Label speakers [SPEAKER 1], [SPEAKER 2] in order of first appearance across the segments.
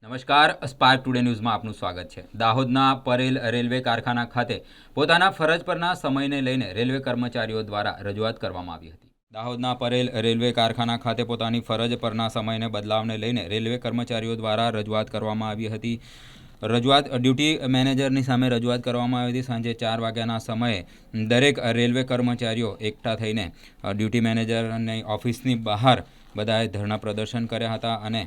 [SPEAKER 1] નમસ્કાર, spark today ન્યૂઝમાં આપનું સ્વાગત છે। દાહોદના પરેલ રેલવે કારખાના ખાતે પોતાના ફરજ પરના સમયને લઈને રેલવે કર્મચારીઓ દ્વારા રજૂઆત કરવામાં આવી હતી। દાહોદના પરેલ રેલવે કારખાના ખાતે પોતાની ફરજ પરના સમયને બદલાવને લઈને રેલવે કર્મચારીઓ દ્વારા રજૂઆત કરવામાં આવી હતી। રજૂઆત ડ્યુટી મેનેજરની સામે રજૂઆત કરવામાં આવી હતી। સાંજે 4 વાગ્યાના સમયે દરેક રેલવે કર્મચારીઓ એકઠા થઈને ડ્યુટી મેનેજરની ઓફિસની બહાર બધાએ ધરણા પ્રદર્શન કર્યા હતા અને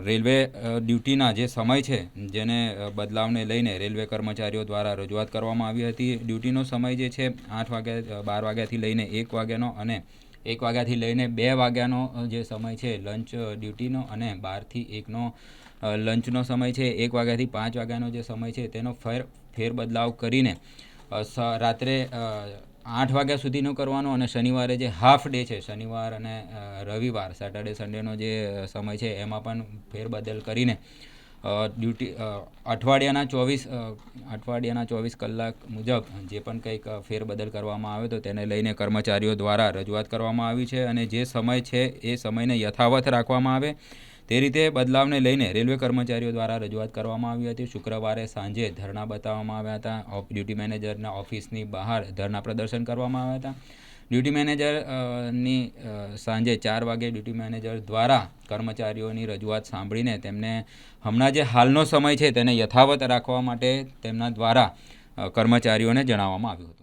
[SPEAKER 1] રેલવે ડ્યુટીના જે સમય છે જેને બદલાવને લઈને રેલવે કર્મચારીઓ દ્વારા રજૂઆત કરવામાં આવી હતી। ડ્યુટીનો સમય જે છે 8 વાગ્યા 12 વાગ્યાથી લઈને 1 વાગ્યાનો અને 1 વાગ્યાથી લઈને 2 વાગ્યાનો જે સમય છે લંચ ડ્યુટીનો અને 12 થી 1નો લંચનો સમય છે। 1 વાગ્યાથી 5 વાગ્યાનો જે સમય છે તેનો ફેરબદલાવ કરીને રાત્રે 8 વાગ્યા સુધીનો કરવાનો અને શનિવારે જે હાફ ડે છે, શનિવાર અને રવિવાર સેટરડે સન્ડેનો જે સમય છે એમાં પણ ફેરબદલ કરીને ડ્યુટી અઠવાડિયાના 24 કલાક મુજબ જે પણ કંઈક ફેરબદલ કરવામાં આવે તો તેને લઈને કર્મચારીઓ દ્વારા રજૂઆત કરવામાં આવી છે અને જે સમય છે એ સમયને યથાવત રાખવામાં આવે તે રીતે બદલાવને લઈને રેલવે કર્મચારીઓ દ્વારા રજૂઆત કરવામાં આવી હતી। શુક્રવારે સાંજે ધરણા બતાવવામાં આવ્યા હતા। ડ્યુટી મેનેજરના ઓફિસની બહાર ધરણા પ્રદર્શન કરવામાં આવ્યા હતા। ડ્યુટી મેનેજરની સાંજે 4 વાગે ડ્યુટી મેનેજર દ્વારા કર્મચારીઓની રજૂઆત સાંભળીને તેમને હમણાં જે હાલનો સમય છે તેને યથાવત રાખવા માટે તેમના દ્વારા કર્મચારીઓને જણાવવામાં આવ્યું હતું।